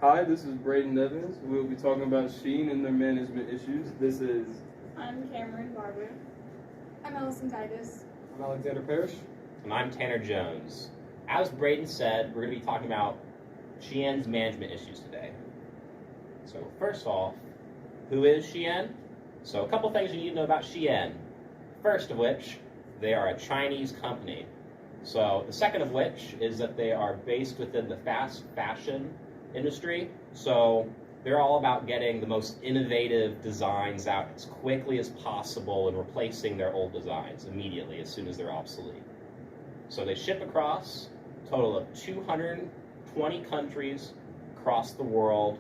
Hi, this is Braden Evans. We'll be talking about Shein and their management issues. This is I'm Cameron Barber. I'm Allison Titus. I'm Alexander Parrish. And I'm Tanner Jones. As Braden said, we're going to be talking about Shein's management issues today. So first off, who is Shein? So a couple things you need to know about Shein. First of which, they are a Chinese company. So the second of which is that they are based within the fast fashion industry. So they're all about getting the most innovative designs out as quickly as possible and replacing their old designs immediately as soon as they're obsolete. So they ship across a total of 220 countries across the world,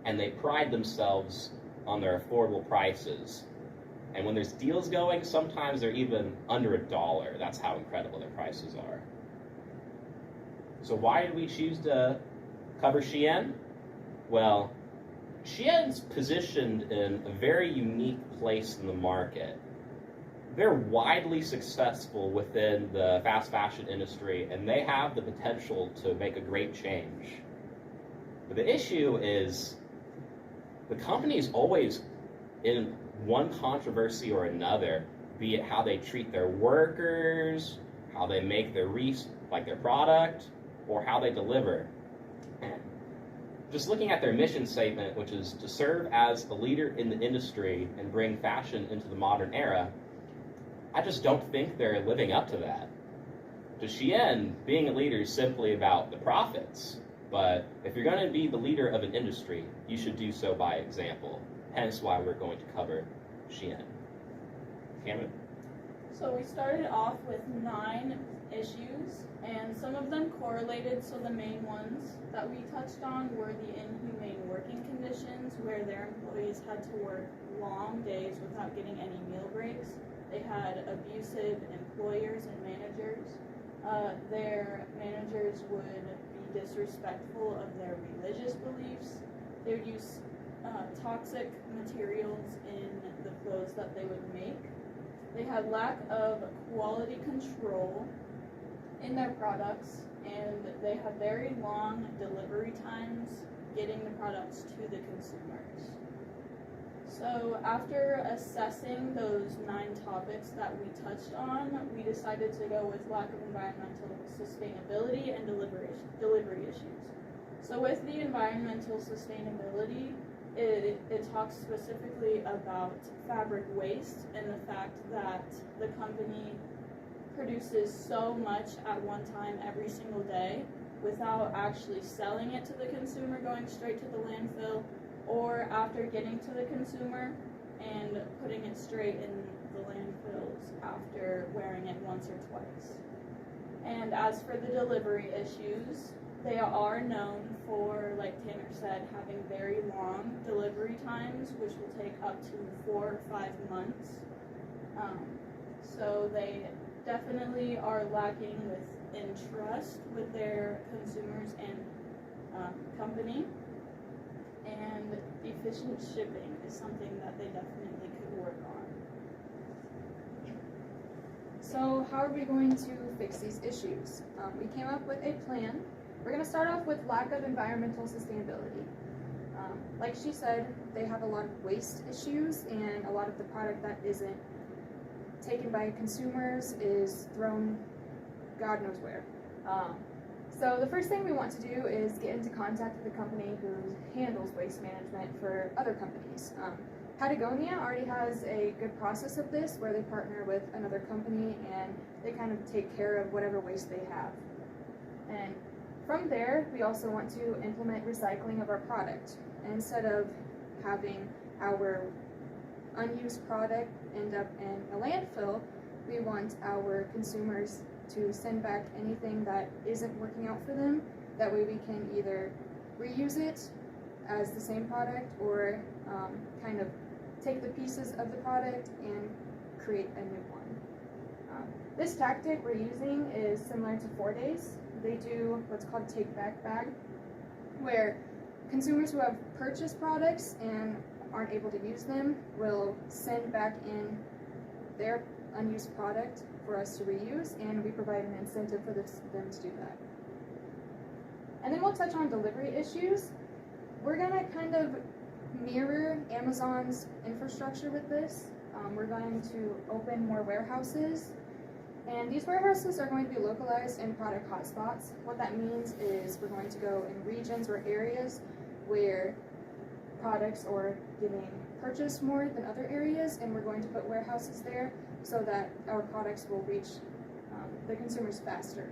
and they pride themselves on their affordable prices. And when there's deals going, sometimes they're even under $1. That's how incredible their prices are. So why did we choose to cover Shein? Well, Shein's positioned in a very unique place in the market. They're widely successful within the fast fashion industry, and they have the potential to make a great change. But the issue is the company's always in one controversy or another, be it how they treat their workers, how they make their product, or how they deliver. Just looking at their mission statement, which is to serve as a leader in the industry and bring fashion into the modern era, I just don't think they're living up to that. To Shein, being a leader is simply about the profits, but if you're going to be the leader of an industry, you should do so by example. Hence why we're going to cover Shein. Cameron? So we started off with 9 issues, and some of them correlated. So the main ones that we touched on were the inhumane working conditions, where their employees had to work long days without getting any meal breaks. They had abusive employers and managers. Their managers would be disrespectful of their religious beliefs. They would use toxic materials in the clothes that they would make. They had lack of quality control in their products, and they had very long delivery times getting the products to the consumers. So after assessing those 9 topics that we touched on, we decided to go with lack of environmental sustainability and delivery issues. So with the environmental sustainability, it talks specifically about fabric waste and the fact that the company produces so much at one time every single day without actually selling it to the consumer, going straight to the landfill, or after getting to the consumer and putting it straight in the landfills after wearing it once or twice. And as for the delivery issues, they are known for, like Tanner said, having very long delivery times, which will take up to 4 or 5 months. So they definitely are lacking in trust with their consumers and company. And efficient shipping is something that they definitely could work on. So how are we going to fix these issues? We came up with a plan. We're going to start off with lack of environmental sustainability. Like she said, they have a lot of waste issues, and a lot of the product that isn't taken by consumers is thrown God knows where. So the first thing we want to do is get into contact with the company who handles waste management for other companies. Patagonia already has a good process of this, where they partner with another company and they kind of take care of whatever waste they have. And from there, we also want to implement recycling of our product. And instead of having our unused product end up in a landfill, we want our consumers to send back anything that isn't working out for them. That way we can either reuse it as the same product, or kind of take the pieces of the product and create a new one. This tactic we're using is similar to 4 Days. They do what's called take back bag, where consumers who have purchased products and aren't able to use them will send back in their unused product for us to reuse, and we provide an incentive for them to do that. And then we'll touch on delivery issues. We're gonna kind of mirror Amazon's infrastructure with this. We're going to open more warehouses, and these warehouses are going to be localized in product hotspots. What that means is we're going to go in regions or areas where products are getting purchased more than other areas, and we're going to put warehouses there so that our products will reach the consumers faster.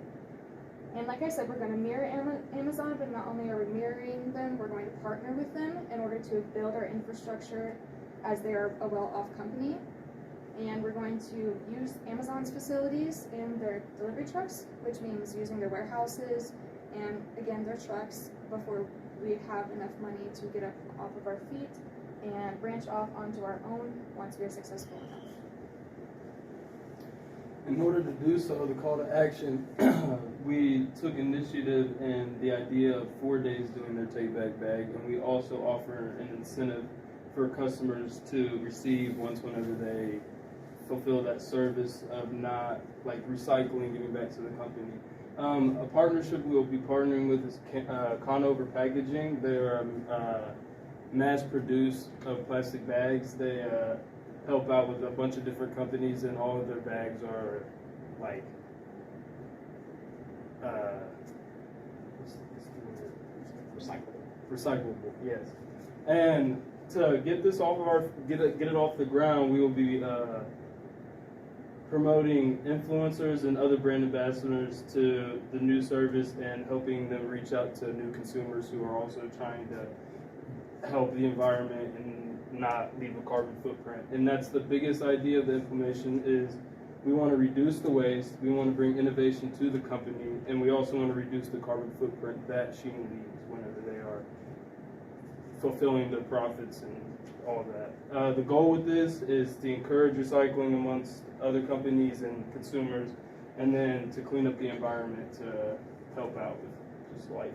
And like I said, we're going to mirror Amazon, but not only are we mirroring them, we're going to partner with them in order to build our infrastructure as they are a well-off company. And we're going to use Amazon's facilities and their delivery trucks, which means using their warehouses and, again, their trucks before we have enough money to get up off of our feet and branch off onto our own once we are successful enough. In order to do so, the call to action, we took initiative in the idea of 4 days doing their take back bag, and we also offer an incentive for customers to receive whenever they fulfill that service of not like recycling, giving back to the company. A partnership we will be partnering with is Conover Packaging. They're mass produce of plastic bags. They help out with a bunch of different companies, and all of their bags are like recyclable. Yes. And to get this off of our get it off the ground, we will be promoting influencers and other brand ambassadors to the new service and helping them reach out to new consumers who are also trying to help the environment and not leave a carbon footprint. And that's the biggest idea of the implementation is we want to reduce the waste, we want to bring innovation to the company, and we also want to reduce the carbon footprint that Shein leaves whenever they are fulfilling their profits and all of that. The goal with this is to encourage recycling amongst other companies and consumers, and then to clean up the environment to help out with just life.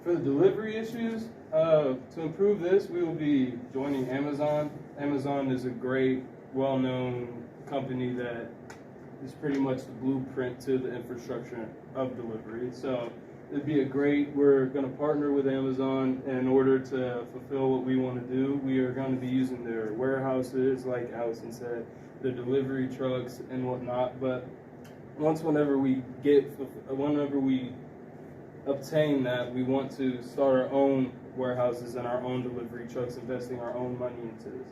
For the delivery issues, to improve this, we will be joining Amazon. Amazon is a great, well-known company that is pretty much the blueprint to the infrastructure of delivery. So it'd be we're going to partner with Amazon in order to fulfill what we want to do. We are going to be using their warehouses, like Allison said, their delivery trucks and whatnot. But whenever we obtain that, we want to start our own warehouses and our own delivery trucks, investing our own money into this.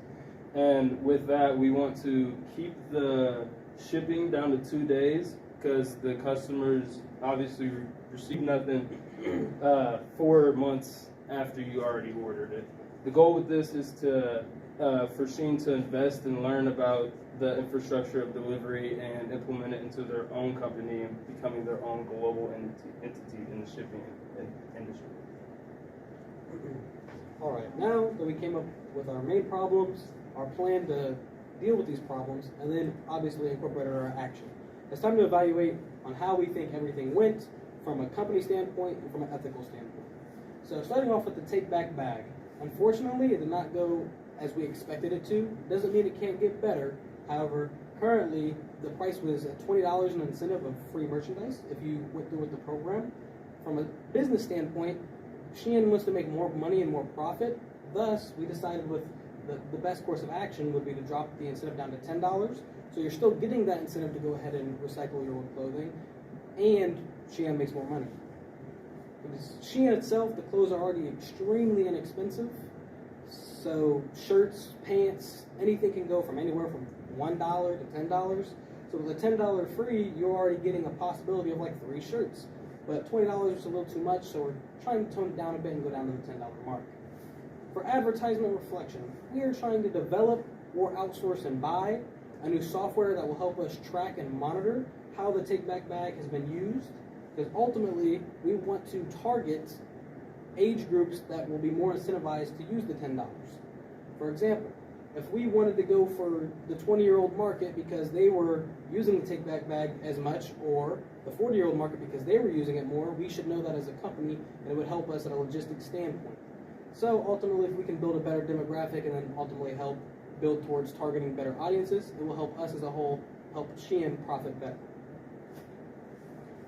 And with that, we want to keep the shipping down to 2 days because the customers obviously receive nothing 4 months after you already ordered it. The goal with this is for Shein to invest and learn about the infrastructure of delivery and implement it into their own company and becoming their own global entity in the shipping industry. All right, now that we came up with our main problems, our plan to deal with these problems, and then obviously incorporated our action, it's time to evaluate on how we think everything went from a company standpoint and from an ethical standpoint. So starting off with the take back bag, unfortunately it did not go as we expected it to. Doesn't mean it can't get better. However, currently the price was at $20 an incentive of free merchandise if you went through with the program. From a business standpoint, Shein wants to make more money and more profit. Thus, we decided with the best course of action would be to drop the incentive down to $10. So you're still getting that incentive to go ahead and recycle your old clothing, and Shein makes more money. Because Shein itself, the clothes are already extremely inexpensive. So shirts, pants, anything can go from anywhere from $1 to $10. So with a $10 free, you're already getting a possibility of like 3 shirts. But $20 is a little too much, so we're trying to tone it down a bit and go down to the $10 mark. For advertisement reflection, we are trying to develop or outsource and buy a new software that will help us track and monitor how the take back bag has been used, because ultimately we want to target age groups that will be more incentivized to use the $10. For example, if we wanted to go for the 20-year-old market because they were using the take back bag as much, or the 40-year-old market because they were using it more, we should know that as a company, and it would help us at a logistics standpoint. So ultimately, if we can build a better demographic and then ultimately help build towards targeting better audiences, it will help us as a whole, help Shein profit better.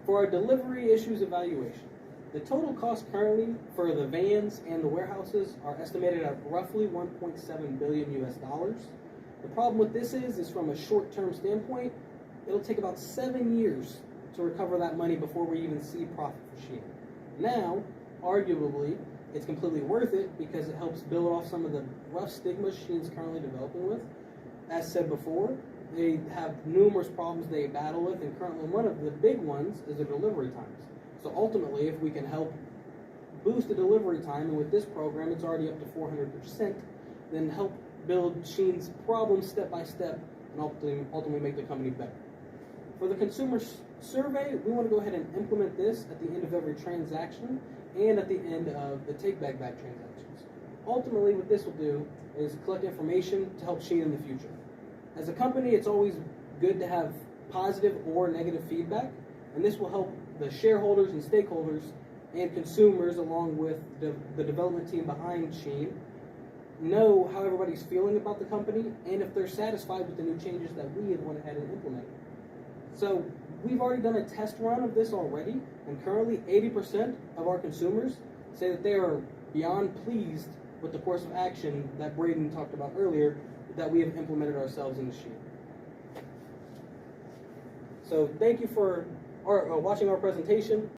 For our delivery issues evaluation, The total cost currently for the vans and the warehouses are estimated at roughly 1.7 billion US dollars. The problem with this is from a short-term standpoint, it'll take about 7 years to recover that money before we even see profit for Shein. Now, arguably, it's completely worth it because it helps build off some of the rough stigmas Shein's currently developing with. As said before, they have numerous problems they battle with, and currently one of the big ones is the delivery times. So ultimately, if we can help boost the delivery time, and with this program it's already up to 400%, then help build Shein's problems step by step and ultimately make the company better. For the consumer survey, we want to go ahead and implement this at the end of every transaction and at the end of the take-back transactions. Ultimately, what this will do is collect information to help Shein in the future. As a company, it's always good to have positive or negative feedback, and this will help the shareholders and stakeholders and consumers, along with the development team behind Shein, know how everybody's feeling about the company and if they're satisfied with the new changes that we had went ahead and implemented. So we've already done a test run of this already, and currently 80% of our consumers say that they are beyond pleased with the course of action that Braden talked about earlier that we have implemented ourselves in the Shein. So thank you for watching our presentation.